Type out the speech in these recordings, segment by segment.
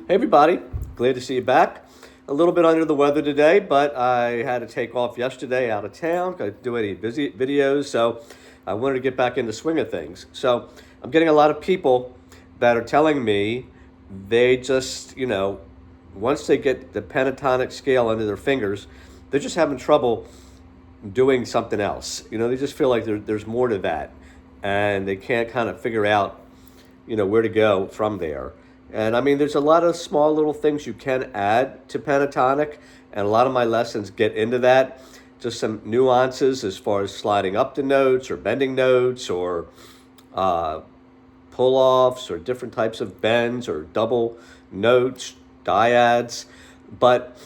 Hey everybody, glad to see you back. A little bit under the weather today, but I had to take off yesterday out of town. Couldn't do any busy videos, so I wanted to get back in the swing of things. So I'm getting a lot of people that are telling me they just, once they get the pentatonic scale under their fingers, they're just having trouble doing something else. They just feel like there's more to that, and they can't kind of figure out, where to go from there. And I mean, there's a lot of small little things you can add to pentatonic, and a lot of my lessons get into that. Just some nuances as far as sliding up the notes or bending notes or pull-offs or different types of bends or double notes, dyads. But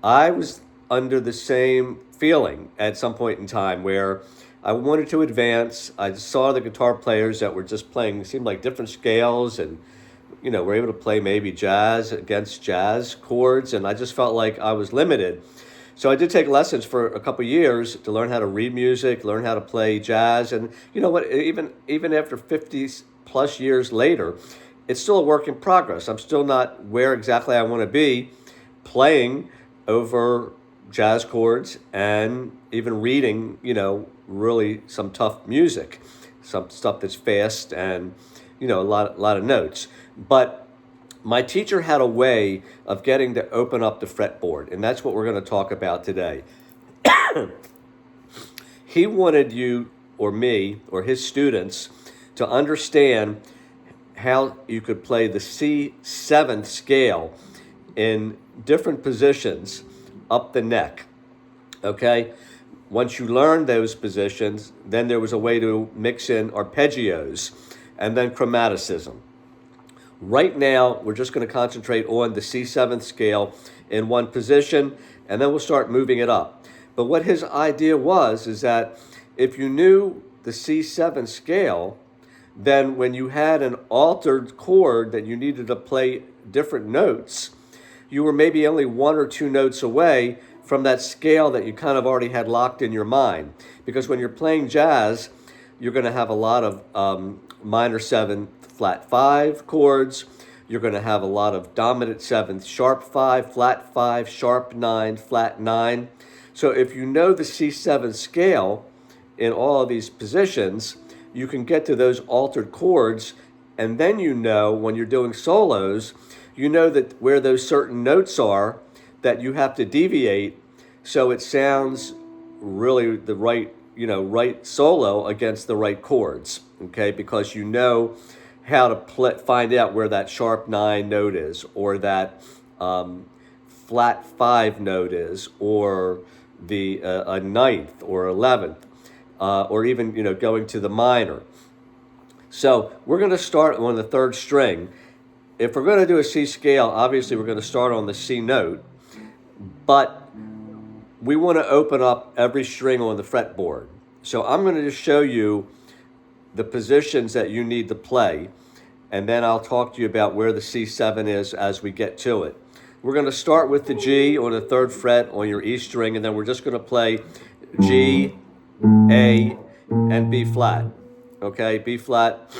I was under the same feeling at some point in time where I wanted to advance. I saw the guitar players that were just playing, seemed like different scales, and we're able to play maybe jazz against jazz chords, and I just felt like I was limited. So I did take lessons for a couple years to learn how to read music, learn how to play jazz, and you know what? Even after 50 plus years later, it's still a work in progress. I'm still not where exactly I want to be playing over jazz chords and even reading, really some tough music, some stuff that's fast and a lot of notes. But my teacher had a way of getting to open up the fretboard, and that's what we're going to talk about today. He wanted you or me or his students to understand how you could play the C7 scale in different positions up the neck, okay? Once you learned those positions, then there was a way to mix in arpeggios and then chromaticism. Right now, we're just going to concentrate on the C7th scale in one position, and then we'll start moving it up. But what his idea was is that if you knew the C7 scale, then when you had an altered chord that you needed to play different notes, you were maybe only one or two notes away from that scale that you kind of already had locked in your mind. Because when you're playing jazz, you're going to have a lot of minor 7th flat 5 chords. You're going to have a lot of dominant 7th sharp 5, flat 5, sharp 9, flat 9. So if you know the C7 scale in all of these positions, you can get to those altered chords, and then when you're doing solos, that where those certain notes are that you have to deviate so it sounds really the right solo against the right chords, okay? Because how to find out where that sharp 9 note is, or that flat 5 note is, or the a ninth or 11th, or even going to the minor. So we're going to start on the 3rd string. If we're going to do a C scale, obviously we're going to start on the C note, but we want to open up every string on the fretboard. So I'm going to just show you the positions that you need to play, and then I'll talk to you about where the C7 is as we get to it. We're going to start with the G on the 3rd fret on your E string, and then we're just going to play G, A, and B flat. Okay, B flat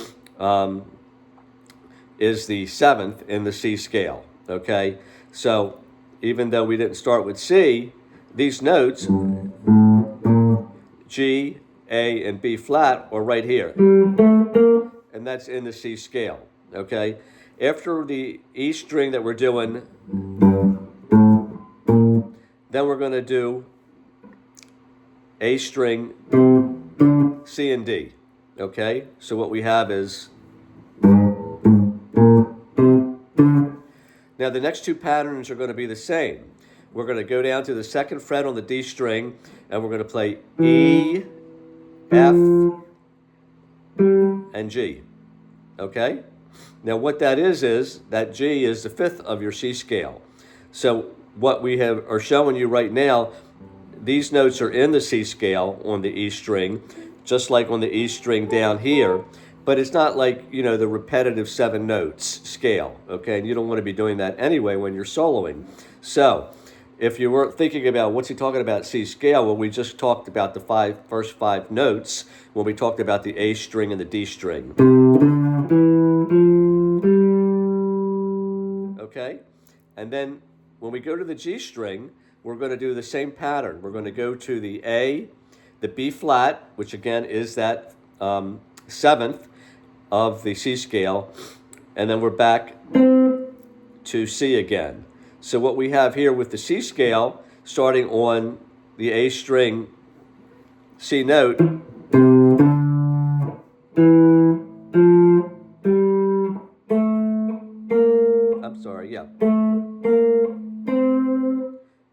is the 7th in the C scale. Okay, so even though we didn't start with C, these notes, G, A, and B flat, are right here. And that's in the C scale, okay? After the E string that we're doing, then we're going to do A string, C, and D, okay? So what we have is... Now the next two patterns are going to be the same. We're going to go down to the 2nd fret on the D string, and we're going to play E, F, and G, okay? Now what that is that G is the 5th of your C scale. So what we are showing you right now, these notes are in the C scale on the E string, just like on the E string down here, but it's not like, the repetitive 7 notes scale, okay? And you don't want to be doing that anyway when you're soloing. So if you were thinking about what's he talking about C scale, well, we just talked about the first 5 notes when we talked about the A string and the D string. Okay? And then when we go to the G string, we're going to do the same pattern. We're going to go to the A, the B flat, which again is that seventh of the C scale, and then we're back to C again. So what we have here with the C scale, starting on the A string C note, I'm sorry, yeah.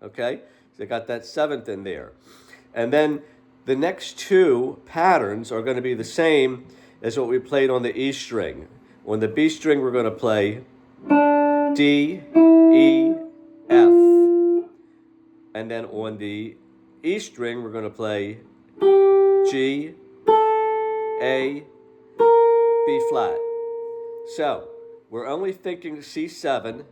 Okay, so I got that seventh in there. And then the next two patterns are going to be the same as what we played on the E string. On the B string, we're going to play D, E, F. And then on the E string, we're going to play G, A, B flat. So we're only thinking C7.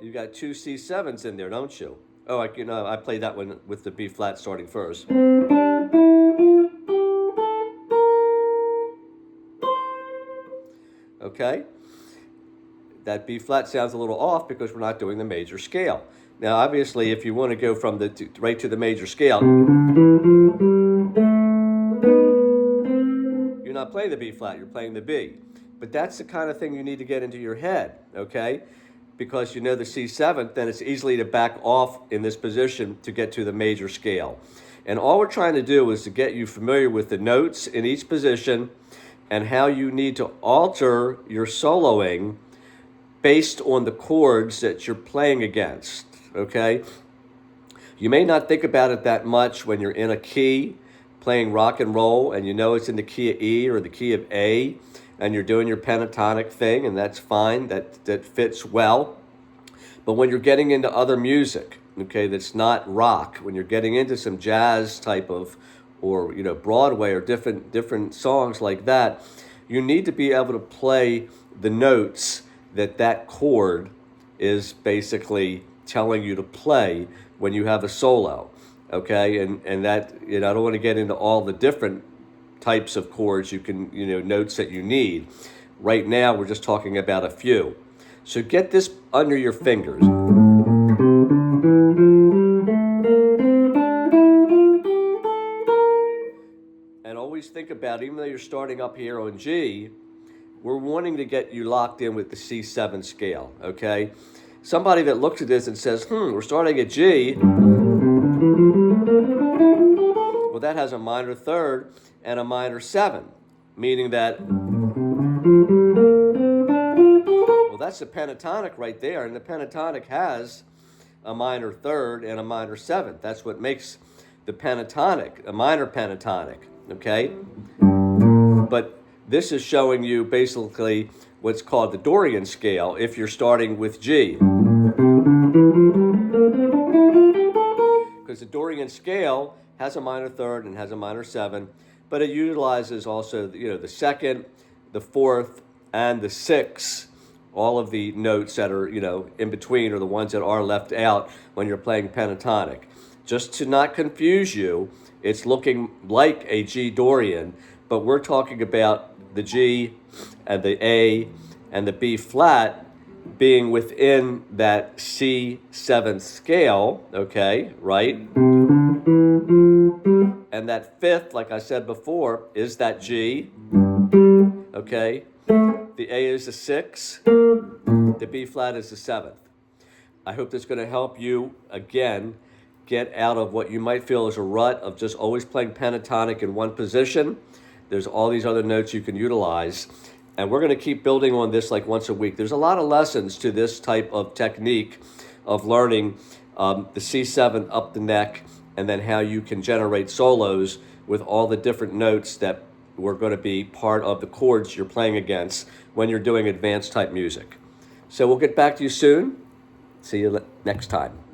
You got two C7s in there, don't you? Oh, I played that one with the B flat starting first. Okay? That B flat sounds a little off because we're not doing the major scale. Now, obviously, if you want to go from right to the major scale, you're not playing the B flat, you're playing the B. But that's the kind of thing you need to get into your head, okay? Because you know the C7th, then it's easily to back off in this position to get to the major scale. And all we're trying to do is to get you familiar with the notes in each position and how you need to alter your soloing based on the chords that you're playing against, okay? You may not think about it that much when you're in a key playing rock and roll and you know it's in the key of E or the key of A and you're doing your pentatonic thing, and that's fine, that fits well. But when you're getting into other music, okay, that's not rock, when you're getting into some jazz type of, or Broadway or different songs like that, you need to be able to play the notes that chord is basically telling you to play when you have a solo, okay? And that, I don't want to get into all the different types of chords you can, notes that you need. Right now, we're just talking about a few. So get this under your fingers. And always think about, even though you're starting up here on G, we're wanting to get you locked in with the C7 scale, okay? Somebody that looks at this and says, we're starting at G. Well, that has a minor third and a minor 7, meaning that, well, that's the pentatonic right there, and the pentatonic has a minor third and a minor 7th. That's what makes the pentatonic, a minor pentatonic, okay? But this is showing you basically what's called the Dorian scale if you're starting with G. Because the Dorian scale has a minor third and has a minor 7, but it utilizes also, the second, the fourth, and the sixth. All of the notes that are, in between are the ones that are left out when you're playing pentatonic. Just to not confuse you, it's looking like a G Dorian, but we're talking about the G and the A and the B flat being within that C7 scale, okay, right? And that fifth, like I said before, is that G, okay? The A is the 6, the B flat is the 7th. I hope that's going to help you, again, get out of what you might feel is a rut of just always playing pentatonic in one position. There's all these other notes you can utilize. And we're going to keep building on this like once a week. There's a lot of lessons to this type of technique of learning the C7 up the neck, and then how you can generate solos with all the different notes that were going to be part of the chords you're playing against when you're doing advanced type music. So we'll get back to you soon. See you next time.